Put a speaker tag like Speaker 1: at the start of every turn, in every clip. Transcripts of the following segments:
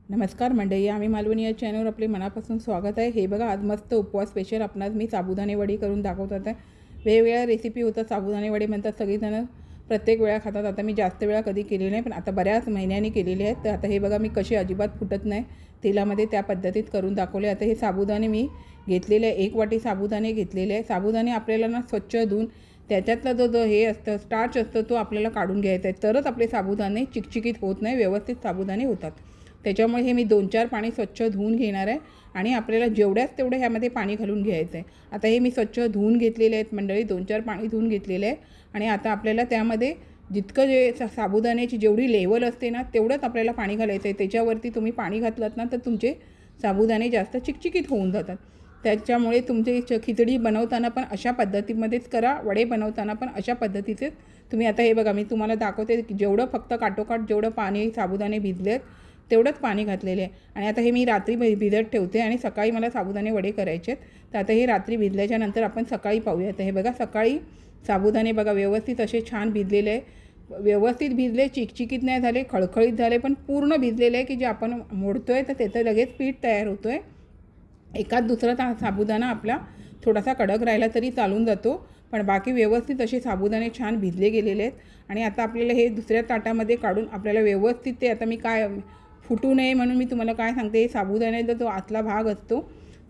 Speaker 1: नमस्कार मंडळी, आम्ही मालवणी या चॅनलवर आपले मनापासून स्वागत आहे। हे बघा, आज मस्त उपवास स्पेशल आपणास मी साबुदाणे वडी करून दाखवत आहे। वेगवेगळ्या रेसिपी होतात। साबुदाणे वडी म्हणतात सगळीजण, प्रत्येक वेळा खातात। आता मी जास्त वेळा कधी केली नाही, पण आता बऱ्याच महिन्यांनी केलेली आहेत। तर आता हे बघा, मी कशी अजिबात फुटत नाही तेलामध्ये त्या पद्धतीत करून दाखवले। आता हे साबुदाणे मी घेतलेले, 1 वाटी साबुदाणे घेतलेले आहे। साबुदाणे आपल्याला ना स्वच्छ धुवून त्याच्यातला जो हे असतं, स्टार्च असतं, तो आपल्याला काढून घ्यायचा आहे, तरच आपले साबुदाणे चिकचिकीत होत नाही, व्यवस्थित साबुदाणे होतात। त्याच्यामुळे हे मी 2-4 पाणी स्वच्छ धुवून घेणार आहे आणि आपल्याला जेवढ्याच तेवढे ह्यामध्ये पाणी घालून घ्यायचं आहे। आता हे मी स्वच्छ धुवून घेतलेले आहेत मंडळी, 2-4 पाणी धुवून घेतलेले आहे। आणि आता आपल्याला त्यामध्ये जितकं जे साबुदाण्याची जेवढी लेवल असते ना, तेवढंच आपल्याला पाणी घालायचं आहे। त्याच्यावरती तुम्ही पाणी घातलात ना, तर तुमचे साबुदाणे जास्त चिकचिकीत होऊन जातात। त्याच्यामुळे तुमची खिचडी बनवताना पण अशा पद्धतीमध्येच करा, वडे बनवताना पण अशा पद्धतीचेच तुम्ही। आता हे बघा, मी तुम्हाला दाखवते की जेवढं फक्त काटोकाट जेवढं पाणी साबुदाणे भिजलेत तेवढंच पाणी घातलेले आहे। आणि आता हे मी रात्री भिजत ठेवते आणि सकाळी मला साबुदाणे वडे करायचे आहेत। तर आता हे रात्री भिजल्याच्या नंतर आपण सकाळी पाहूया। तर हे बघा, सकाळी साबुदाणे बघा व्यवस्थित असे छान भिजलेले आहे, व्यवस्थित भिजले, चिकचिकीत नाही झाले, खळखळीत झाले, पण पूर्ण भिजलेले आहे की जे आपण मोडतोय तर त्याचं लगेच पीठ तयार होतो आहे। एकाच दुसरा साबुदाणा आपला थोडासा कडक राहिला तरी चालून जातो, पण बाकी व्यवस्थित असे साबुदाणे छान भिजले गेलेले आहेत। आणि आता आपल्याला हे दुसऱ्या ताटामध्ये काढून आपल्याला व्यवस्थित ते, आता मी काय फुटू नये म्हणून मी तुम्हाला काय सांगते, हे साबुदाण्याचा जो आतला भाग असतो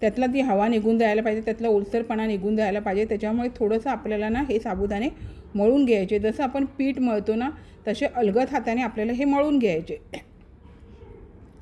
Speaker 1: त्यातला ती हवा निघून जायला पाहिजे, त्यातला ओलसरपणा निघून जायला पाहिजे। त्याच्यामुळे थोडंसं आपल्याला ना हे साबुदाणे मळून घ्यायचे। जसं आपण पीठ मळतो ना, तसे अलगद हाताने आपल्याला हे मळून घ्यायचे।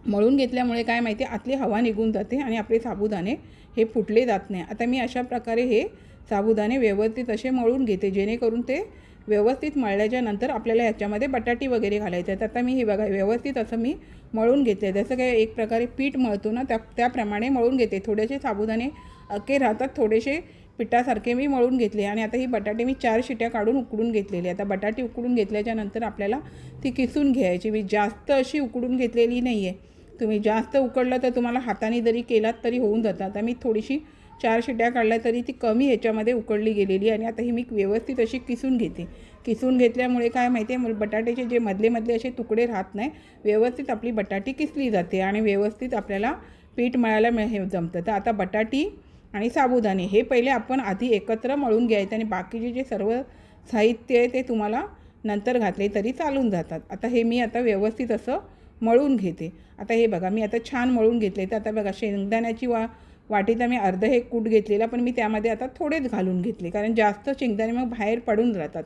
Speaker 1: मळून घेतल्यामुळे काय माहिती, आतली हवा निघून जाते आणि आपले साबुदाणे हे फुटले जात नाही। आता मी अशा प्रकारे हे साबुदाणे व्यवस्थित असे मळून घेते, जेणेकरून ते व्यवस्थित मळल्याच्या नंतर आपल्याला ह्याच्यामध्ये बटाटी वगैरे घालायचे आहेत। आता मी हे बघा व्यवस्थित असं मी मळून घेते, जसं काय एक प्रकारे पीठ मळतो ना त्याप्रमाणे मळून घेते। थोडेसे साबुदाणे अके राहतात, थोडेसे पिठासारखे मी मळून घेतले। आणि आता ही बटाटे मी 4 शिट्या काढून उकडून घेतलेली। आता बटाटी उकडून घेतल्याच्या नंतर आपल्याला ती किसून घ्यायची। मी जास्त अशी उकडून घेतलेली नाही आहे, तुम्ही जास्त उकडलं तर तुम्हाला हाताने जरी केलात तरी होऊन जातं। आता मी थोडीशी 4 शिट्या काढल्या तरी ती कमी ह्याच्यामध्ये उकडली गेलेली। आणि आता ही मी व्यवस्थित अशी किसून घेते। किसून घेतल्यामुळे काय माहिती आहे, बटाट्याचे जे मधले असे तुकडे राहत नाही, व्यवस्थित आपली बटाटी किसली जाते आणि व्यवस्थित आपल्याला पीठ मळायला हे जमतं। तर आता बटाटी आणि साबुदाणे हे पहिले आपण आधी एकत्र मळून घ्यायचं आणि बाकीचे जे सर्व साहित्य आहे ते तुम्हाला नंतर घातले तरी चालून जातात। आता हे मी आता व्यवस्थित असं मळून घेते। आता हे बघा, मी आता छान मळून घेतले। तर आता बघा, शेंगदाण्याची वाटीचा मी अर्धा एक कूट घेतलेला, पण मी त्यामध्ये आता थोडेच घालून घेतले, कारण जास्त शेंगदाणे मग बाहेर पडून राहतात।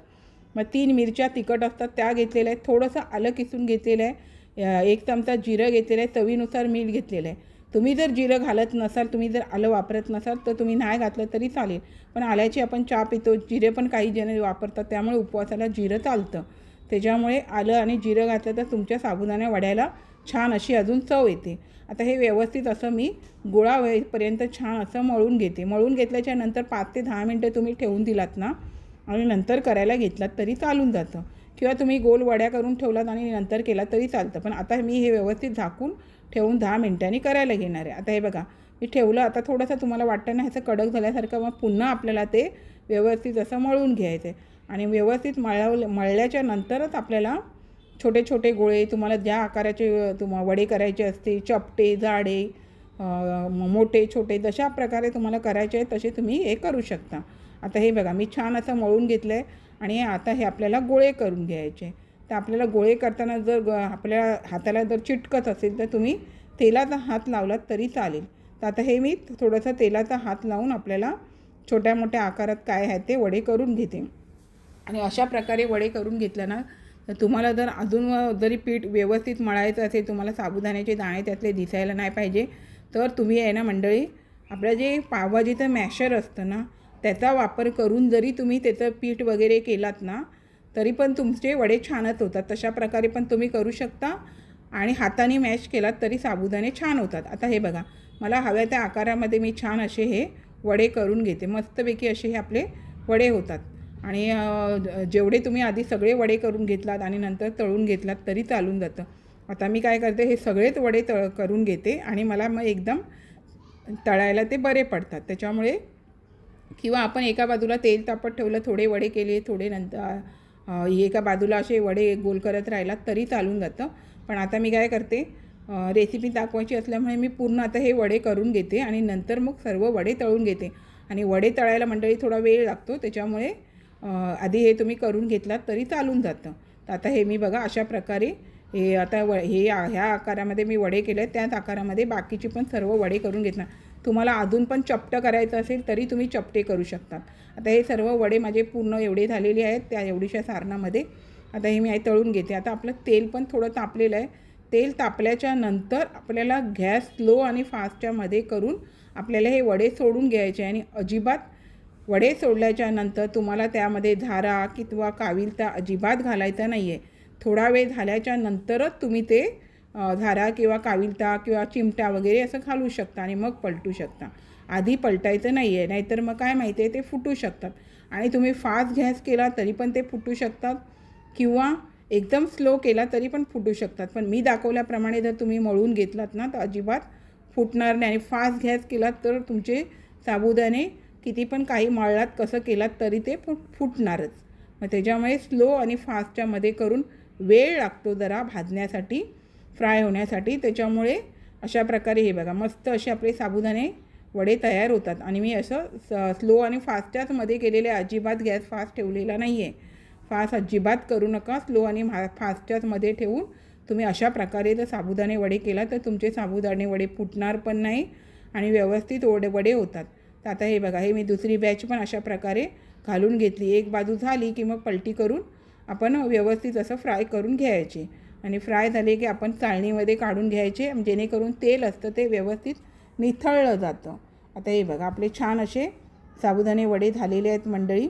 Speaker 1: मग 3 मिरच्या तिखट असतात त्या घेतलेल्या आहेत, थोडंसं आलं किसून घेतलेलं आहे, 1 चमचा जिरं घेतलेलं आहे, चवीनुसार मीठ घेतलेलं आहे। तुम्ही जर जिरं घालत नसाल, तुम्ही जर आलं वापरत नसाल तर तुम्ही नाही घातलं तरी चालेल, पण आल्याची आपण चहा पितो, जिरे पण काही जण वापरतात, त्यामुळे उपवासाला जिरं चालतं। त्याच्यामुळे आलं आणि जिरं घातलं तर तुमच्या साबुदाणा वड्याला छान अशी अजून चव येते। आता हे व्यवस्थित असं मी गोळा होईपर्यंत छान असं मळून घेते। मळून घेतल्याच्या नंतर 5 ते 10 मिनटं तुम्ही ठेवून दिलात ना आणि नंतर करायला घेतलात तरी चालून जातं, किंवा तुम्ही गोल वड्या करून ठेवलात आणि नंतर केलात तरी चालतं। पण आता मी हे व्यवस्थित झाकून ठेवून 10 मिनटांनी करायला घेणार आहे। आता हे बघा, मी ठेवलं। आता थोडंसं तुम्हाला वाटतं ना ह्याचं कडक झाल्यासारखं, मग पुन्हा आपल्याला ते व्यवस्थित असं मळून घ्यायचं आहे। आणि व्यवस्थित मळल्याच्या नंतरच आपल्याला छोटे छोटे गोळे, तुम्हाला ज्या आकाराचे वडे करायचे असते, चपटे, जाडे, मोठे, छोटे, जशा प्रकारे तुम्हाला करायचे आहे तसे तुम्ही हे करू शकता। आता हे बघा, मी छान असं मळून घेतलं आहे आणि आता हे आपल्याला गोळे करून घ्यायचे। तर आपल्याला गोळे करताना जर आपल्या हाताला जर चिटकत असेल तर तुम्ही तेलाचा हात लावलात तरी चालेल। तर आता हे मी थोडंसं तेलाचा हात लावून आपल्याला छोट्या मोठ्या आकारात काय आहे ते वडे करून घेते। आणि अशा प्रकारे वडे करून घेतलं ना, तर तुम्हाला जर अजून जरी पीठ व्यवस्थित मळायचं असेल, तुम्हाला साबुदाण्याचे दाणे त्यातले दिसायला नाही पाहिजे, तर तुम्ही आहे ना मंडळी, आपलं जे पावभाजीचं मॅशर असतं ना, त्याचा वापर करून जरी तुम्ही त्याचं पीठ वगैरे केलात ना, तरी पण तुमचे वडे छानच होतात। तशा प्रकारे पण तुम्ही करू शकता आणि हाताने मॅश केलात तरी साबुदाणे छान होतात। आता हे बघा, मला हव्या त्या आकारामध्ये मी छान असे हे वडे करून घेते। मस्तपैकी असे हे आपले वडे होतात। आणि जेवढे तुम्ही आधी सगळे वडे करून घेतलात आणि नंतर तळून घेतलात तरी चालून जातं। आता मी काय करते, हे सगळेच वडे करून घेते आणि मला मग एकदम तळायला ते बरे पडतात। त्याच्यामुळे किंवा आपण एका बाजूला तेल तापत ठेवलं, थोडे वडे केले, थोडे नंतर एका बाजूला असे वडे गोल करत राहिलात तरी चालून जातं। पण आता मी काय करते, रेसिपी दाखवायची असल्यामुळे मी पूर्ण आता हे वडे करून घेते आणि नंतर मग सर्व वडे तळून घेते. आणि वडे तळायला मंडळी थोडा वेळ लागतो, त्याच्यामुळे आधी हे तुम्ही करून घेतलात तरी चालून जातं. तर आता हे मी बघा अशा प्रकारे हे आता ह्या आकारामध्ये मी वडे केले, त्याच आकारामध्ये बाकीचे पण सर्व वडे करून घेतणार. तुम्हाला अजून पण चपटं करायचं असेल तरी तुम्ही चपटे करू शकता. आता हे सर्व वडे माझे पूर्ण एवढे झालेले आहेत त्या एवढीशा सारणामध्ये. आता हे मी तळून घेते. आता आपलं तेल पण थोडं तापलेलं आहे. तेल तापल्याच्या नंतर आपल्याला गॅस स्लो आणि फास्टच्यामध्ये करून आपल्याला हे वडे सोडून घ्यायचे. आणि अजिबात वडे सोडल्याच्या नंतर तुम्हाला त्यामध्ये झारा किंवा काविलता अजिबात घालायचा नाही आहे. थोडा वेळ झाल्याच्या नंतरच तुम्ही ते झारा किंवा काविलता किंवा चिमटा वगैरे असं घालू शकता आणि मग पलटू शकता. आधी पलटायचं नाही आहे, नाहीतर मग काय माहिती आहे ते फुटू शकतात. आणि तुम्ही फास्ट गॅस केला तरी पण ते फुटू शकतात किंवा एकदम स्लो केला तरी पण फुटू शकतात. पण मी दाखवल्याप्रमाणे जर तुम्ही मळून घेतलात ना तर अजिबात फुटणार नाही. आणि फास्ट गॅस केलात तर तुमचे साबुदाणे किती पण काही मळलात कसं केलात तरी ते फुटणारच. मग त्याच्यामुळे स्लो आणि फास्टच्यामध्ये करून वेळ लागतो जरा भाजण्यासाठी, फ्राय होण्यासाठी. त्याच्यामुळे अशा प्रकारे हे बघा मस्त असे आपले साबुदाणे वडे तयार होतात. आणि मी असं स्लो आणि फास्टच्याचमध्ये केलेले, अजिबात गॅस फास्ट ठेवलेला नाही आहे. फास्ट अजिबात करू नका, स्लो आणि फास्टच्याचमध्ये ठेवून तुम्ही अशा प्रकारे जर साबुदाणे वडे केला तर तुमचे साबुदाणे वडे फुटणार पण नाही आणि व्यवस्थित वडे होतात. तर आता हे बघा हे मी दुसरी बॅच पण अशा प्रकारे घालून घेतली. एक बाजू झाली की मग पलटी करून आपण व्यवस्थित असं फ्राय करून घ्यायचे. आणि फ्राय झाले की आपण चाळणीमध्ये काढून घ्यायचे, जेणेकरून तेल असतं ते व्यवस्थित निथळलं जातं. आता हे बघा आपले छान असे साबुदाणे वडे झालेले आहेत मंडळी.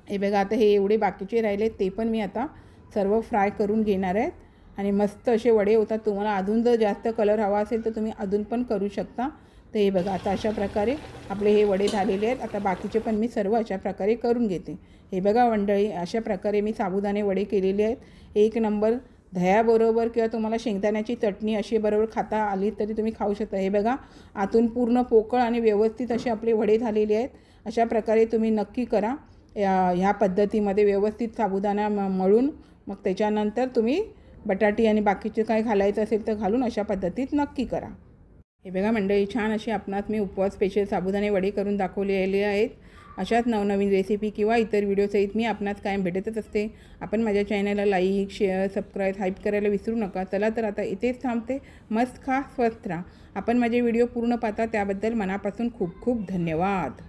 Speaker 1: हे बघा आता हे एवढे बाकीचे राहिले ते पण मी आता सर्व फ्राय करून घेणार आहेत. आणि मस्त असे वडे होतात. तुम्हाला अजून जर जास्त कलर हवा असेल तर तुम्ही अजून पण करू शकता. तर हे बघा आता अशा प्रकारे आपले हे वडे झालेले आहेत. आता बाकीचे पण मी सर्व अशा प्रकारे करून घेते. हे बघा मंडळी अशा प्रकारे मी साबुदाणे वडे केलेले आहेत. एक नंबर दह्याबरोबर किंवा तुम्हाला शेंगदाण्याची चटणी अशी बरोबर खाता आली तरी तुम्ही खाऊ शकता. हे बघा आतून पूर्ण पोकळ आणि व्यवस्थित असे आपले वडे झालेले आहेत. अशा प्रकारे तुम्ही नक्की करा. ह्या पद्धतीमध्ये व्यवस्थित साबुदाणा मळून मग त्याच्यानंतर तुम्ही बटाटी आणि बाकीचे काय घालायचं असेल तर घालून अशा पद्धतीत नक्की करा. हे बघा मंडळी छान असे आपणात मी उपवास स्पेशल साबुदाणे वडे करून दाखवलेले आहेत. अशाच नवनवीन रेसिपी किंवा इतर व्हिडिओसहित मी आपणास कायम भेटतच असते. आपण माझ्या चॅनलला लाईक शेअर सबस्क्राईब हाईप करायला विसरू नका. चला तर आता इथेच थांबते. मस्त खा, स्वस्थ राहा. आपण माझे व्हिडिओ पूर्ण पाहता त्याबद्दल मनापासून खूप खूप धन्यवाद.